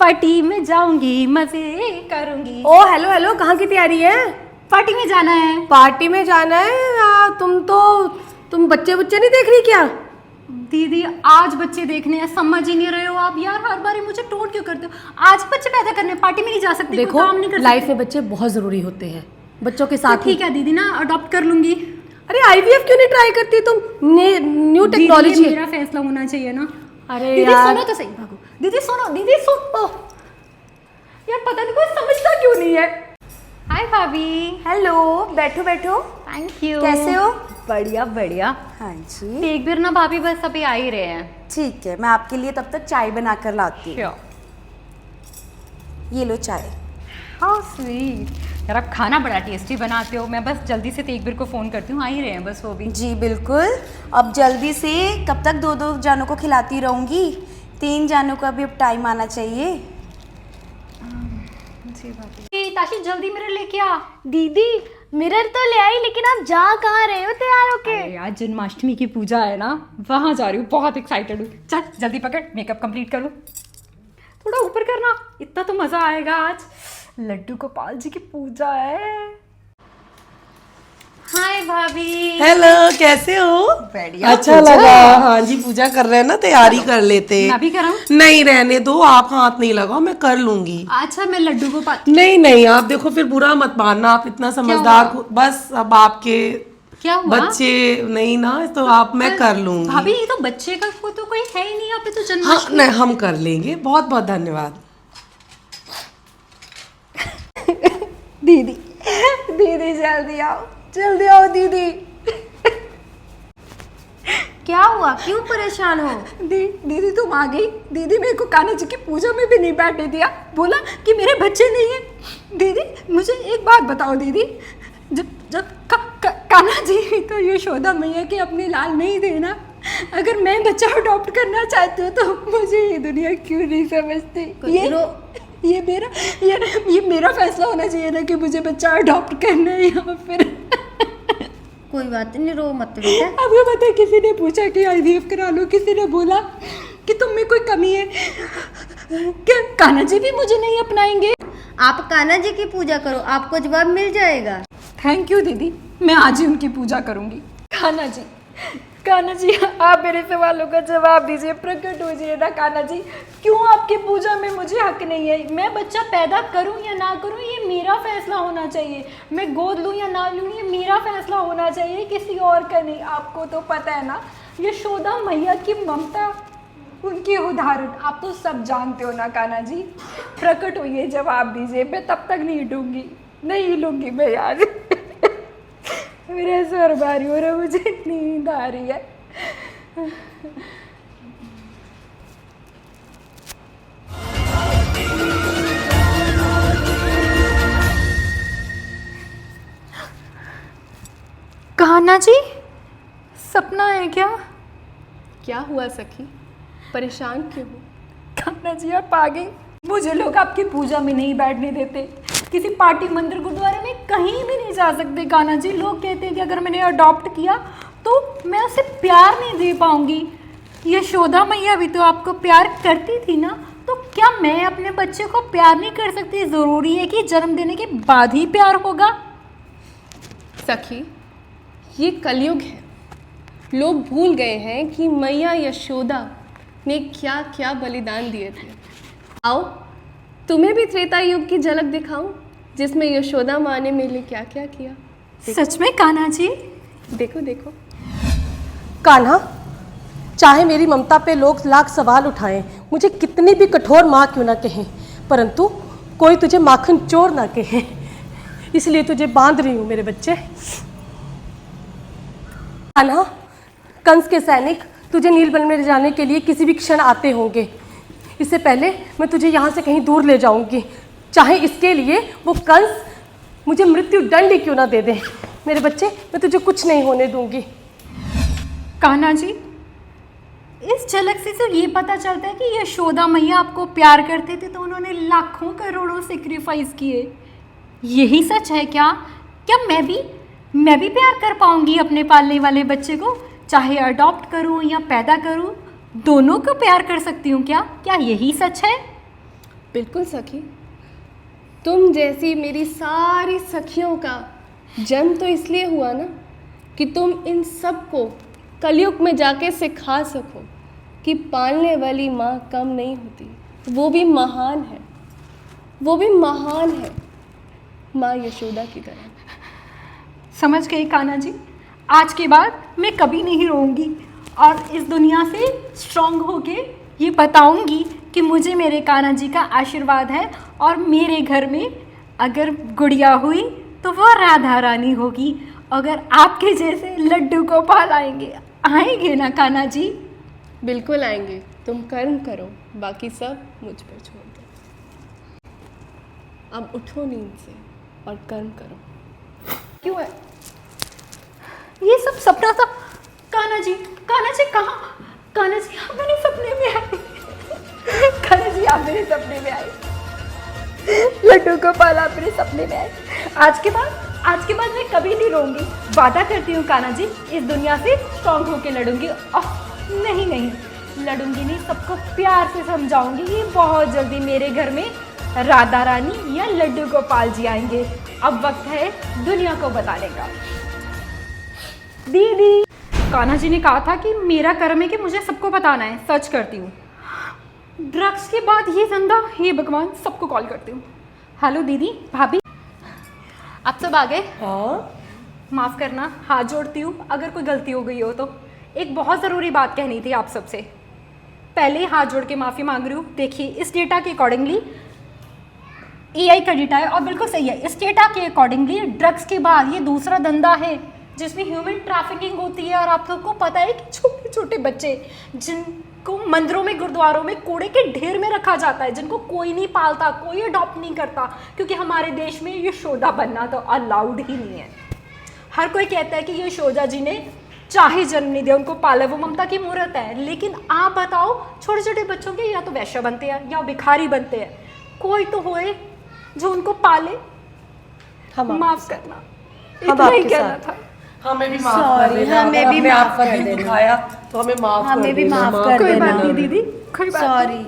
Party में जाऊंगी, मजे करूंगी। ओ हेलो हेलो, कहाँ की तैयारी है? पार्टी में जाना है। पार्टी में जाना है तुम बच्चे नहीं देख रही क्या? दीदी आज बच्चे देखने हैं, समझ ही नहीं रहे हो आप यार, हर बार मुझे टोंट क्यों करते हो? आज बच्चे पैदा करने, पार्टी में नहीं जा सकती, देखो, कोई काम नहीं कर सकती। लाइफ में बच्चे बहुत जरूरी होते हैं, बच्चों के साथ तो ठीक है दीदी ना, अडॉप्ट कर लूंगी। अरे आईवीएफ क्यों नहीं ट्राई करती तुम? New technology. मेरा फैसला होना चाहिए ना। अरे दीदी यार सुनो तो सही, भागो दीदी, सुनो दीदी, सुनो यार, पता नहीं कोई समझता क्यों नहीं है। हाय भाभी। हेलो, बैठो बैठो। Thank you. कैसे हो? बढ़िया बढ़िया। हाँ जी, एक बार ना भाभी बस अभी आ ही रहे हैं। ठीक है, मैं आपके लिए तब तक चाय बना कर लाती हूँ। Sure. ये लो चाय। हाउ स्वीट यार, आप खाना बड़ा टेस्टी बनाते हो। मैं बस जल्दी से तेग बीर को फ़ोन करती हूँ, आ ही रहे हैं बस वो भी। जी बिल्कुल, अब जल्दी से कब तक दो दो जानों को खिलाती रहूँगी? 3 जानों का भी अब टाइम आना चाहिए। जी भाभी। ताशी जल्दी मिरर लेके आ। दीदी मिरर तो ले आई, लेकिन आप जा कहाँ रहे हो तैयार होके? अरे यार जन्माष्टमी की पूजा है ना, वहाँ जा रही हूँ, बहुत एक्साइटेड हूँ। चल जल्दी पकड़, मेकअप कंप्लीट कर लूँ। थोड़ा ऊपर करना, इतना तो मज़ा आएगा आज। लड्डू गोपाल जी की पूजा है। हाय भाभी। हेलो, कैसे हो? बढ़िया। अच्छा लगा। हाँ जी, पूजा कर रहे हैं ना, तैयारी कर लेते। मैं भी कराऊं? नहीं रहने दो, आप हाथ नहीं लगाओ, मैं कर लूंगी। अच्छा मैं लड्डू गोपाल। नहीं नहीं, आप देखो फिर बुरा मत मानना, आप इतना समझदार हुआ? बस अब आपके क्या हुआ? बच्चे नहीं ना, तो आप मैं कर लूंगी। भाभी ये तो बच्चे का को तो कोई है ही नहीं, यहाँ पे तो जन्म। हाँ नहीं, हम कर लेंगे, बहुत बहुत धन्यवाद। दीदी दीदी जल्दी आओ दीदी। क्या हुआ, क्यों परेशान हो? दीदी तुम आ गई। दीदी मेरे को कान्हा जी की पूजा में भी नहीं बैठने दिया, बोला कि मेरे बच्चे नहीं है। दीदी मुझे एक बात बताओ दीदी, जब जब कान्हा जी तो यशोदा मैया के अपने लाल नहीं देना, अगर मैं बच्चा अडॉप्ट करना चाहती हूँ तो मुझे ये दुनिया क्यों नहीं समझती? ये मेरा फैसला होना चाहिए ना कि मुझे बच्चा अडॉप्ट करना है या फिर कोई बात नहीं, रो मत बेटा। आपको पता है, किसी ने पूछा कि आईवीएफ करा लो, किसी ने बोला कि तुम में कोई कमी है, क्या कान्हा जी भी मुझे नहीं अपनाएंगे? आप कान्हा जी की पूजा करो, आपको जवाब मिल जाएगा। थैंक यू दीदी, मैं आज ही उनकी पूजा करूंगी। कान्हा जी आप मेरे सवालों का जवाब दीजिए, प्रकट होइए ना कान्हा जी, क्यों आपकी पूजा में मुझे हक नहीं है? मैं बच्चा पैदा करूं या ना करूं, ये मेरा फैसला होना चाहिए। मैं गोद लूं या ना लूं, ये मेरा फैसला होना चाहिए, किसी और का नहीं। आपको तो पता है ना, यशोदा मैया की ममता, उनकी उदाहरण आप तो सब जानते हो ना कान्हा जी। प्रकट होइए, जवाब दीजिए, मैं तब तक नहीं हिलूंगी मैं यार। मेरा सर भारी हो रहा है, मुझे नींद आ रही है। कान्हा जी सपना है क्या? क्या हुआ सखी, परेशान क्यों हो? कान्हा जी आप आ गई। मुझे लोग आपकी पूजा में नहीं बैठने देते, किसी पार्टी मंदिर गुरुद्वारे में कहीं भी नहीं जा सकते। कान्हा जी लोग कहते हैं कि अगर मैंने अडॉप्ट किया तो मैं उसे प्यार नहीं दे पाऊंगी। यशोदा मैया भी तो आपको प्यार करती थी ना, तो क्या मैं अपने बच्चे को प्यार नहीं कर सकती? ज़रूरी है कि जन्म देने के बाद ही प्यार होगा? सखी, ये कलयुग है, लोग भूल गए हैं कि मैया यशोदा ने क्या क्या बलिदान दिए थे। आओ तुम्हें भी त्रेता युग की झलक दिखाऊं, जिसमें यशोदा माँ ने मेरे लिए क्या क्या किया। सच में कान्हा जी? देखो देखो। कान्हा, चाहे मेरी ममता पे लोग लाख सवाल उठाएं, मुझे कितनी भी कठोर माँ क्यों ना कहें, परंतु कोई तुझे माखन चोर ना कहे, इसलिए तुझे बांध रही हूँ मेरे बच्चे। कान्हा, कंस के सैनिक तुझे नीलबन में ले जाने के लिए किसी भी क्षण आते होंगे। इससे पहले मैं तुझे यहाँ से कहीं दूर ले जाऊंगी, चाहे इसके लिए वो कंस मुझे मृत्यु दंड ही क्यों ना दे दे। मेरे बच्चे, मैं तुझे कुछ नहीं होने दूंगी। कान्हा जी, इस झलक से सिर्फ ये पता चलता है कि यशोदा मैया आपको प्यार करते थे तो उन्होंने लाखों करोड़ों सेक्रीफाइस किए। यही सच है क्या? क्या मैं भी प्यार कर पाऊंगी अपने पालने वाले बच्चे को? चाहे अडॉप्ट करूं या पैदा करूं, दोनों को प्यार कर सकती हूँ क्या? क्या यही सच है? कान्हा, चाहे मेरी ममता पे लोग लाख सवाल उठाएं, मुझे कितनी भी कठोर माँ क्यों ना कहें, परंतु कोई तुझे माखन चोर ना कहे, इसलिए तुझे बांध रही हूँ मेरे बच्चे। कान्हा जी, बिल्कुल सखी, तुम जैसी मेरी सारी सखियों का जन्म तो इसलिए हुआ ना कि तुम इन सबको कलयुग में जाके सिखा सको कि पालने वाली माँ कम नहीं होती, वो भी महान है, वो भी महान है, माँ यशोदा की तरह। समझ गई कान्हा जी, आज के बाद मैं कभी नहीं रोऊंगी और इस दुनिया से स्ट्रांग होके ये बताऊंगी कि मुझे मेरे कान्हा जी का आशीर्वाद है और मेरे घर में अगर गुड़िया हुई तो वो राधा रानी होगी। अगर आपके जैसे लड्डू गोपाल आएंगे ना कान्हा जी? बिल्कुल आएंगे, तुम कर्म करो, बाकी सब मुझ पर छोड़ दो। अब उठो नींद से और कर्म करो। क्यों है ये सब सपना था? कान्हा जी कहाँ? कान्हा जी आप मेरे सपने में आए। कान्हा जी आप मेरे सपने में आए, लड्डू गोपाल आप मेरे सपने में आए। आज के बाद मैं कभी नहीं रोऊंगी, वादा करती हूँ कान्हा जी, इस दुनिया से स्ट्रांग होके लड़ूंगी। नहीं लड़ूंगी नहीं, सबको प्यार से समझाऊंगी कि बहुत जल्दी मेरे घर में राधा रानी या लड्डू गोपाल जी आएंगे। अब वक्त है दुनिया को बताने का। दीदी, कान्हा जी ने कहा था कि मेरा कर्म है कि मुझे सबको बताना है। सर्च करती हूँ, ड्रग्स के बाद ये धंधा, हे भगवान, सबको कॉल करती हूँ। हेलो दीदी, भाभी, आप सब आ गए? हाँ माफ़ करना, हाथ जोड़ती हूँ अगर कोई गलती हो गई हो तो। एक बहुत ज़रूरी बात कहनी थी आप सबसे। पहले ही हाथ जोड़ के माफ़ी मांग रही हूँ। देखिए, इस डेटा के अकॉर्डिंगली AI का डेटा है और बिल्कुल सही है। इस डेटा के अकॉर्डिंगली ड्रग्स के बाद ये दूसरा धंधा है जिसमें ह्यूमन ट्रैफिकिंग होती है। और आप सबको पता है कि छोटे छोटे बच्चे जिनको मंदिरों में, गुरुद्वारों में कूड़े के ढेर में रखा जाता है, जिनको कोई नहीं पालता, कोई अडॉप्ट नहीं करता, क्योंकि हमारे देश में यशोदा बनना तो अलाउड ही नहीं है। हर कोई कहता है कि यशोदा जी ने चाहे जन्म नहीं दिया, उनको पाला, वो ममता की मूर्त है। लेकिन आप बताओ, छोटे छोटे बच्चों के या तो वैश्य बनते हैं या भिखारी बनते हैं, कोई तो होए जो उनको पाले। माफ करना, इतना ही कहना था। हमें भी माफ कर देना, हमें भी हमने माफ आपका कर दिल देना। दुखाया तो हमें माफ कर हमें भी देना, माफ कर कोई देना। बात नहीं दीदी, कोई बात Sorry। नहीं।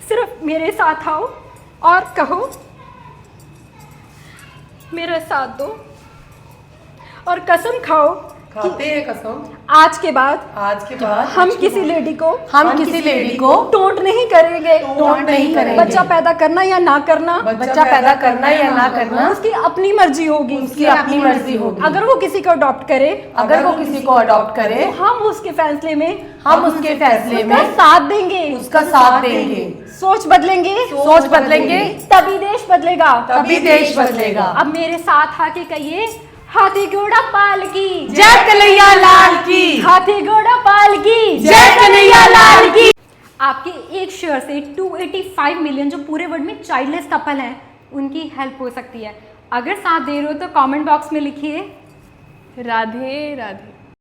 सिर्फ मेरे साथ आओ और कहो, मेरा साथ दो और कसम खाओ खाते हैं कसम, आज के बाद हम किसी लेडी को टोंट नहीं करेंगे। बच्चा पैदा करना या ना करना, उसकी अपनी मर्जी होगी। अगर वो किसी को अडॉप्ट करे, तो हम उसके फैसले में उसका साथ देंगे। सोच बदलेंगे तभी देश बदलेगा। अब मेरे साथ आके कहिए, हाथी घोड़ा पाल की जय कन्हैया लाल की, हाथी घोड़ा पाल की जय कन्हैया लाल की। आपके एक शेयर से 285 मिलियन जो पूरे वर्ल्ड में चाइल्डलेस कपल हैं, उनकी हेल्प हो सकती है। अगर साथ दे रहे हो तो कमेंट बॉक्स में लिखिए राधे राधे।